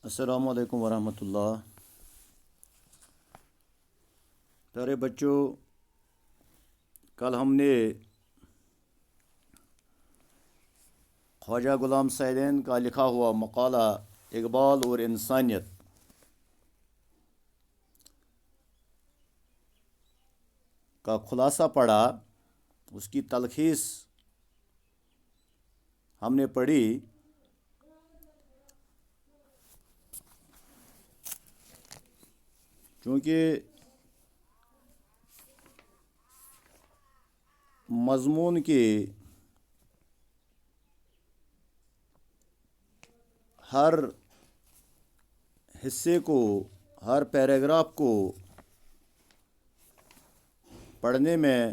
السلام علیکم ورحمۃ اللہ۔ پیارے بچوں، کل ہم نے خواجہ غلام سعیدین کا لکھا ہوا مقالہ اقبال اور انسانیت کا خلاصہ پڑھا، اس کی تلخیص ہم نے پڑھی۔ چونکہ مضمون کے ہر حصے کو، ہر پیراگراف کو پڑھنے میں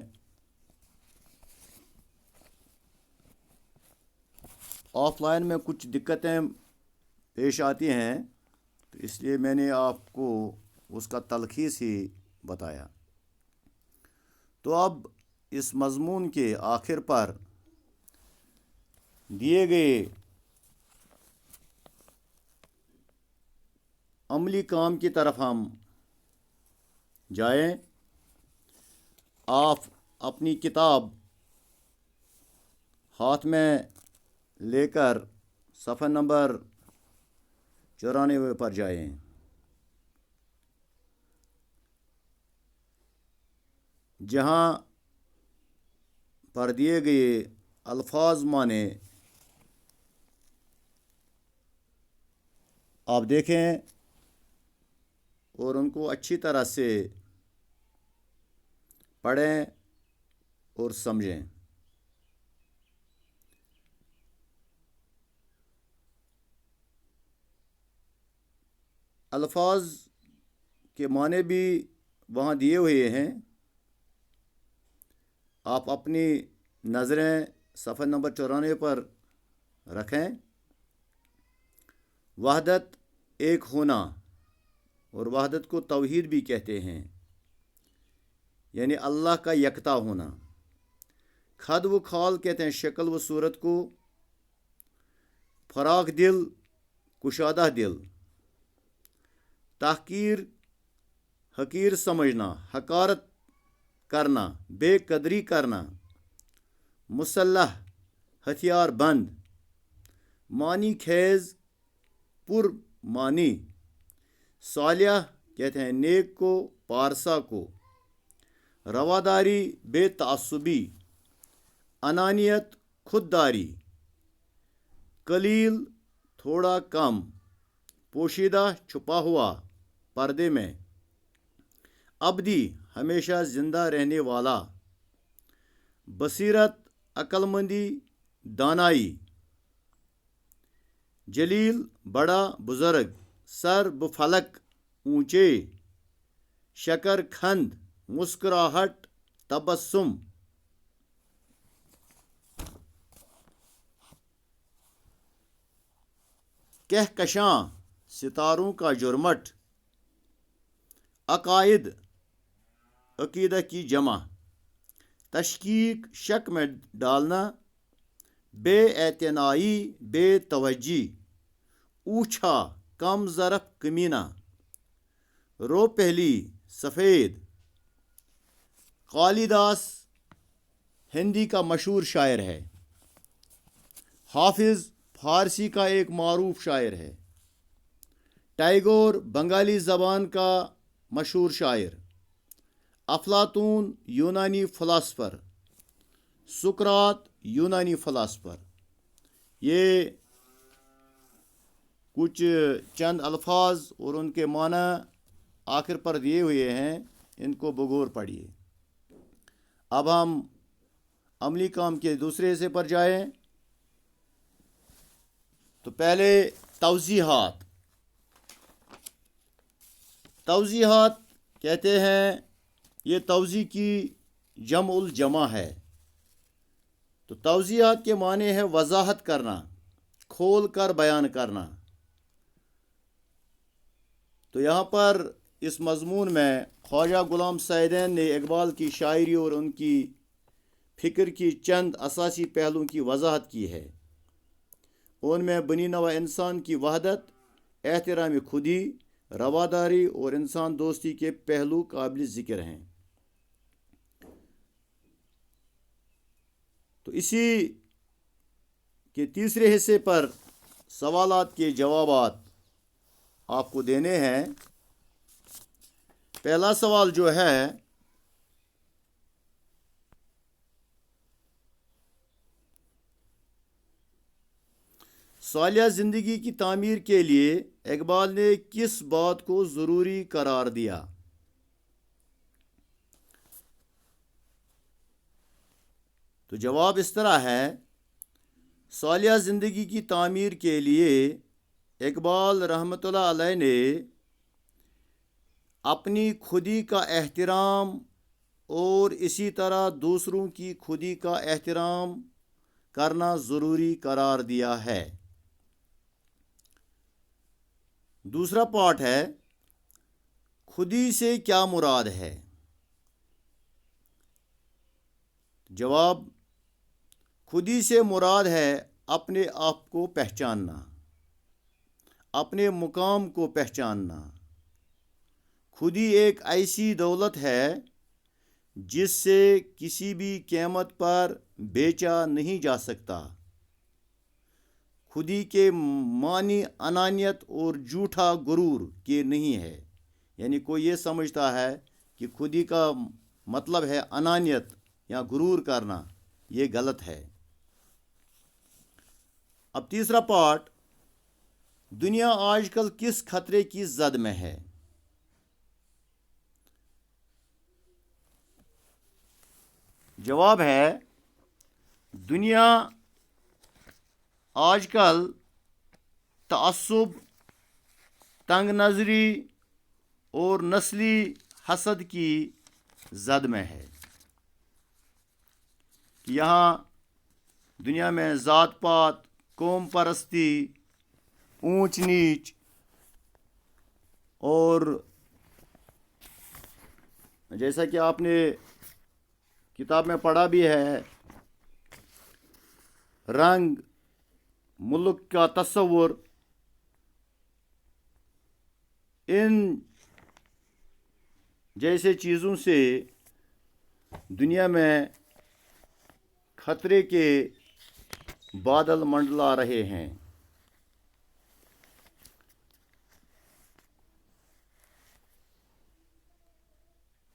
آف لائن میں کچھ دقتیں پیش آتی ہیں، تو اس لیے میں نے آپ کو اس کا تلخیص ہی بتایا۔ تو اب اس مضمون کے آخر پر دیے گئے عملی کام کی طرف ہم جائیں۔ آپ اپنی کتاب ہاتھ میں لے کر صفحہ نمبر 94 پر جائیں۔ جہاں پر دیے گئے الفاظ معنی آپ دیکھیں اور ان کو اچھی طرح سے پڑھیں اور سمجھیں۔ الفاظ کے معنی بھی وہاں دیے ہوئے ہیں، آپ اپنی نظریں صفحہ نمبر 94 پر رکھیں۔ وحدت ایک ہونا، اور وحدت کو توحید بھی کہتے ہیں، یعنی اللہ کا یکتا ہونا۔ خد و خال کہتے ہیں شکل و صورت کو، فراخ دل، کشادہ دل۔ تحقیر حقیر سمجھنا، حقارت کرنا، بے قدری کرنا۔ مسلح ہتھیار بند، معنی خیز، پر معنی۔ صالح کہتے ہیں نیک کو، پارسا کو۔ رواداری بے تعصبی، انانیت خودداری۔ قلیل تھوڑا کم، پوشیدہ چھپا ہوا، پردے میں۔ ابدی ہمیشہ زندہ رہنے والا۔ بصیرت عقل مندی، دانائی۔ جلیل بڑا، بزرگ۔ سر بفلک، اونچے۔ شکر کھند، مسکراہٹ، تبسم۔ کہکشاں، ستاروں کا جرمٹ۔ عقائد، عقیدہ کی جمع۔ تشکیک، شک میں ڈالنا۔ بے اعتنائی، بے توجہی۔ اوچھا، کم ظرف، کمینہ۔ رو پہلی، سفید۔ کالیداس ہندی کا مشہور شاعر ہے۔ حافظ فارسی کا ایک معروف شاعر ہے۔ ٹیگور بنگالی زبان کا مشہور شاعر۔ افلاطون یونانی فلاسفر۔ سقراط یونانی فلاسفر۔ یہ کچھ چند الفاظ اور ان کے معنی آخر پر دیے ہوئے ہیں، ان کو بغور پڑھیے۔ اب ہم عملی کام کے دوسرے حصے پر جائیں۔ تو پہلے توضیحات۔ توضیحات کہتے ہیں، یہ توضیح کی جمع الجمع ہے۔ تو توضیحات کے معنی ہے وضاحت کرنا، کھول کر بیان کرنا۔ تو یہاں پر اس مضمون میں خواجہ غلام سعیدین نے اقبال کی شاعری اور ان کی فکر کی چند اساسی پہلوؤں کی وضاحت کی ہے۔ ان میں بنی نوع انسان کی وحدت، احترام خودی، رواداری اور انسان دوستی کے پہلو قابل ذکر ہیں۔ تو اسی کے تیسرے حصے پر سوالات کے جوابات آپ کو دینے ہیں۔ پہلا سوال جو ہے، صالحہ زندگی کی تعمیر کے لیے اقبال نے کس بات کو ضروری قرار دیا؟ تو جواب اس طرح ہے، صالحہ زندگی کی تعمیر کے لیے اقبال رحمۃ اللہ علیہ نے اپنی خودی کا احترام اور اسی طرح دوسروں کی خودی کا احترام کرنا ضروری قرار دیا ہے۔ دوسرا پارٹ ہے، خودی سے کیا مراد ہے؟ جواب، خودی سے مراد ہے اپنے آپ کو پہچاننا، اپنے مقام کو پہچاننا۔ خودی ایک ایسی دولت ہے جس سے کسی بھی قیمت پر بیچا نہیں جا سکتا۔ خودی کے معنی انانیت اور جھوٹا غرور کے نہیں ہے، یعنی کوئی یہ سمجھتا ہے کہ خودی کا مطلب ہے انانیت یا غرور کرنا، یہ غلط ہے۔ اب تیسرا پارٹ، دنیا آج کل کس خطرے کی زد میں ہے؟ جواب ہے، دنیا آج کل تعصب، تنگ نظری اور نسلی حسد کی زد میں ہے۔ یہاں دنیا میں ذات پات، قوم پرستی، اونچ نیچ اور جیسا کہ آپ نے کتاب میں پڑھا بھی ہے، رنگ، ملک کا تصور، ان جیسے چیزوں سے دنیا میں خطرے کے بادل منڈلا رہے ہیں۔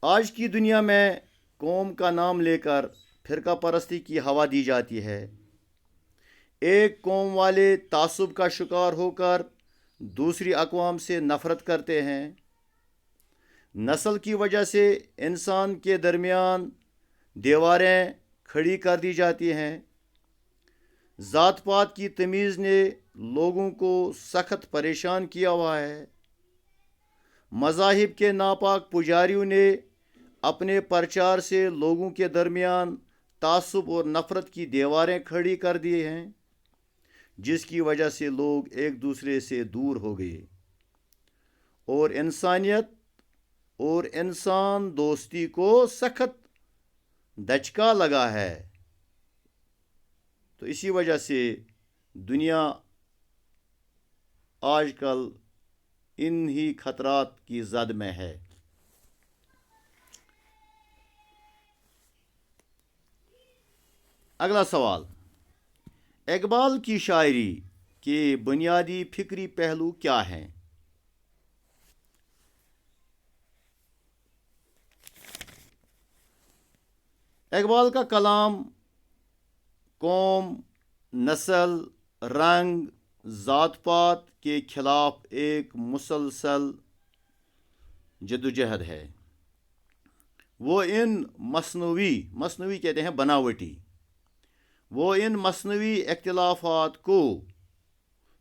آج کی دنیا میں قوم کا نام لے کر فرقہ پرستی کی ہوا دی جاتی ہے۔ ایک قوم والے تعصب کا شکار ہو کر دوسری اقوام سے نفرت کرتے ہیں۔ نسل کی وجہ سے انسان کے درمیان دیواریں کھڑی کر دی جاتی ہیں۔ ذات پات کی تمیز نے لوگوں کو سخت پریشان کیا ہوا ہے۔ مذاہب کے ناپاک پجاریوں نے اپنے پرچار سے لوگوں کے درمیان تعصب اور نفرت کی دیواریں کھڑی کر دی ہیں، جس کی وجہ سے لوگ ایک دوسرے سے دور ہو گئے اور انسانیت اور انسان دوستی کو سخت دھچکا لگا ہے۔ تو اسی وجہ سے دنیا آج کل انہی خطرات کی زد میں ہے۔ اگلا سوال، اقبال کی شاعری کے بنیادی فکری پہلو کیا ہیں؟ اقبال کا کلام قوم، نسل، رنگ، ذات پات کے خلاف ایک مسلسل جدوجہد ہے۔ وہ ان مصنوعی کہتے ہیں بناوٹی، وہ ان مصنوعی اختلافات کو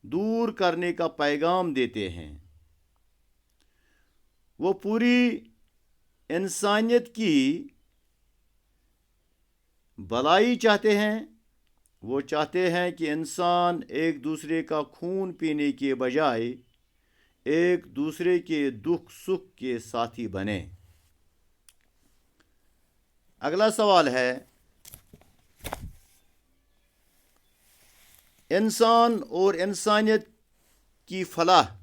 دور کرنے کا پیغام دیتے ہیں۔ وہ پوری انسانیت کی بھلائی چاہتے ہیں۔ وہ چاہتے ہیں کہ انسان ایک دوسرے کا خون پینے کے بجائے ایک دوسرے کے دکھ سکھ کے ساتھی بنے۔ اگلا سوال ہے، انسان اور انسانیت کی فلاح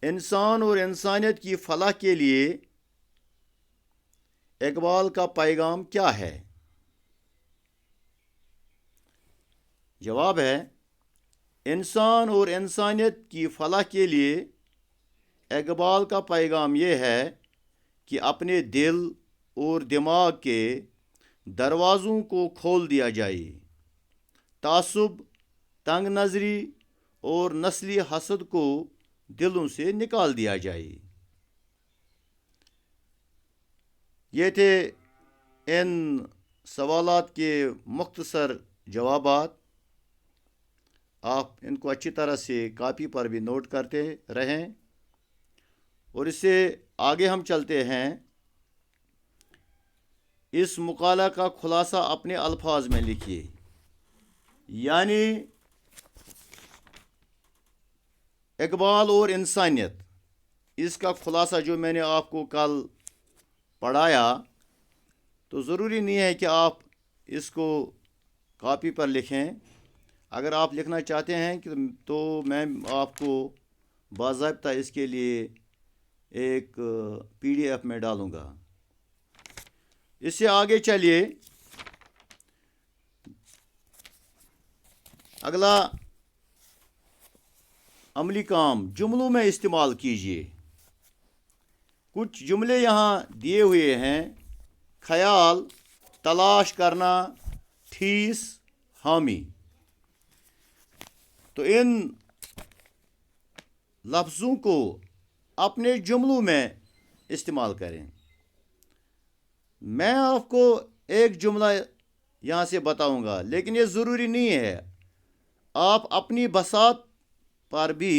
انسان اور انسانیت کی فلاح کے لیے اقبال کا پیغام کیا ہے؟ جواب ہے، انسان اور انسانیت کی فلاح کے لیے اقبال کا پیغام یہ ہے کہ اپنے دل اور دماغ کے دروازوں کو کھول دیا جائے، تعصب، تنگ نظری اور نسلی حسد کو دلوں سے نکال دیا جائے۔ یہ تھے ان سوالات کے مختصر جوابات۔ آپ ان کو اچھی طرح سے کاپی پر بھی نوٹ کرتے رہیں، اور اس سے آگے ہم چلتے ہیں۔ اس مقالہ کا خلاصہ اپنے الفاظ میں لکھیے، یعنی اقبال اور انسانیت، اس کا خلاصہ جو میں نے آپ کو کل پڑھایا، تو ضروری نہیں ہے کہ آپ اس کو کاپی پر لکھیں۔ اگر آپ لکھنا چاہتے ہیں تو میں آپ کو باضابطہ اس کے لیے ایک PDF میں ڈالوں گا۔ اس سے آگے چلیے، اگلا عملی کام جملوں میں استعمال کیجیے۔ کچھ جملے یہاں دیے ہوئے ہیں: خیال، تلاش کرنا، ٹھیس، حامی۔ تو ان لفظوں کو اپنے جملوں میں استعمال کریں۔ میں آپ کو ایک جملہ یہاں سے بتاؤں گا، لیکن یہ ضروری نہیں ہے۔ آپ اپنی بساط پر بھی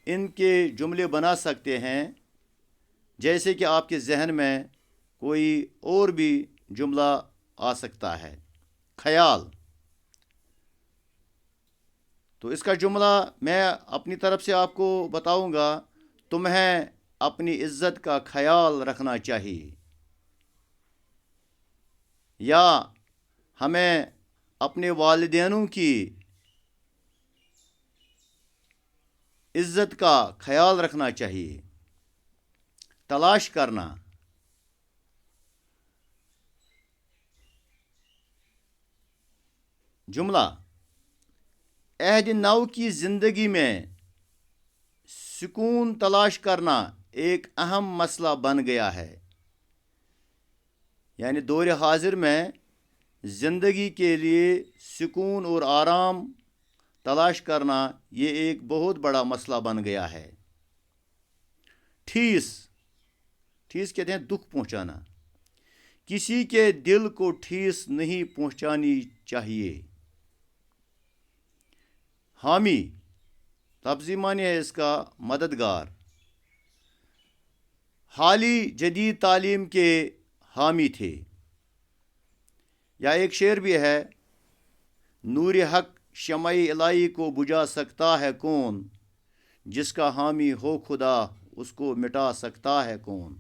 ان کے جملے بنا سکتے ہیں، جیسے کہ آپ کے ذہن میں کوئی اور بھی جملہ آ سکتا ہے۔ خیال، تو اس کا جملہ میں اپنی طرف سے آپ کو بتاؤں گا: تمہیں اپنی عزت کا خیال رکھنا چاہیے، یا ہمیں اپنے والدینوں کی عزت کا خیال رکھنا چاہیے۔ تلاش کرنا، جملہ: عہد نو کی زندگی میں سکون تلاش کرنا ایک اہم مسئلہ بن گیا ہے۔ یعنی دور حاضر میں زندگی کے لیے سکون اور آرام تلاش کرنا یہ ایک بہت بڑا مسئلہ بن گیا ہے۔ ٹھیس، ٹھیس کہتے ہیں دکھ پہنچانا، کسی کے دل کو ٹھیس نہیں پہنچانی چاہیے۔ حامی، لفظی معنی ہے اس کا مددگار، حالی جدید تعلیم کے حامی تھے۔ یا ایک شعر بھی ہے: نور حق شمع الہی کو بجھا سکتا ہے کون، جس کا حامی ہو خدا اس کو مٹا سکتا ہے کون۔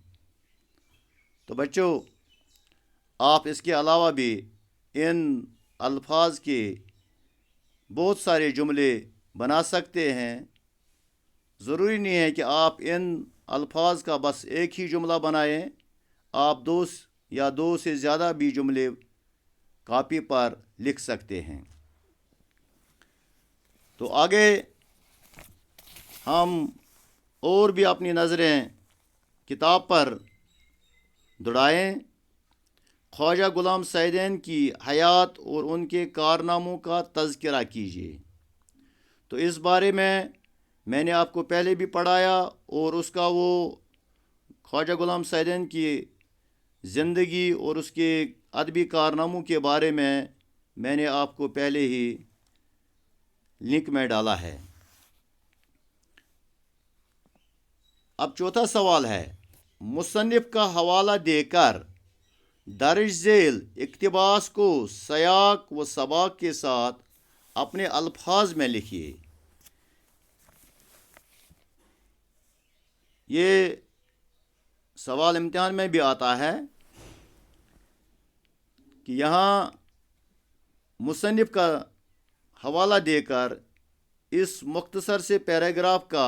تو بچوں، آپ اس کے علاوہ بھی ان الفاظ کے بہت سارے جملے بنا سکتے ہیں۔ ضروری نہیں ہے کہ آپ ان الفاظ کا بس ایک ہی جملہ بنائیں، آپ دو سے زیادہ بھی جملے کاپی پر لکھ سکتے ہیں۔ تو آگے ہم اور بھی اپنی نظریں کتاب پر دوڑائیں۔ خواجہ غلام سعیدین کی حیات اور ان کے کارناموں کا تذکرہ کیجیے۔ تو اس بارے میں نے آپ کو پہلے بھی پڑھایا، اور اس کا وہ خواجہ غلام سعیدین کی زندگی اور اس کے ادبی کارناموں کے بارے میں نے آپ کو پہلے ہی لنک میں ڈالا ہے۔ اب چوتھا سوال ہے: مصنف کا حوالہ دے کر درج ذیل اقتباس کو سیاق و سباق کے ساتھ اپنے الفاظ میں لکھیے۔ یہ سوال امتحان میں بھی آتا ہے کہ یہاں مصنف کا حوالہ دے کر اس مختصر سے پیراگراف کا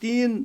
3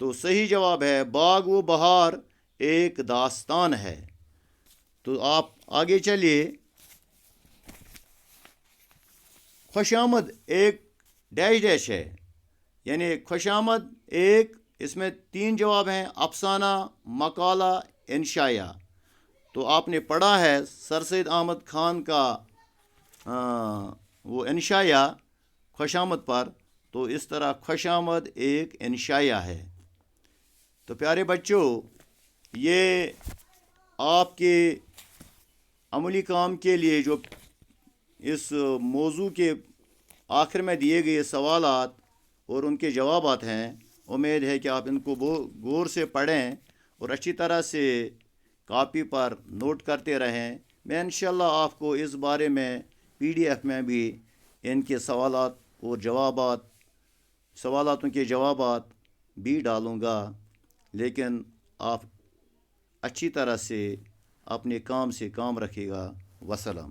تو صحیح جواب ہے باغ و بہار ایک داستان ہے. تو آپ آگے چلیے. خوش آمد ایک ڈیش ڈیش ہے، یعنی خوش آمد ایک، اس میں 3 جواب ہیں: افسانہ، مقالہ، انشائیہ. تو آپ نے پڑھا ہے سر سید احمد خان کا وہ انشائیہ خوش آمد پر، تو اس طرح خوش آمد ایک انشائیہ ہے. تو پیارے بچوں، یہ آپ کے عملی کام کے لیے جو اس موضوع کے آخر میں دیے گئے سوالات اور ان کے جوابات ہیں، امید ہے کہ آپ ان کو غور سے پڑھیں اور اچھی طرح سے کاپی پر نوٹ کرتے رہیں. میں انشاءاللہ آپ کو اس بارے میں PDF میں بھی ان کے سوالات اور سوالاتوں کے جوابات بھی ڈالوں گا. لیکن آپ اچھی طرح سے اپنے کام سے کام رکھے گا. وسلام.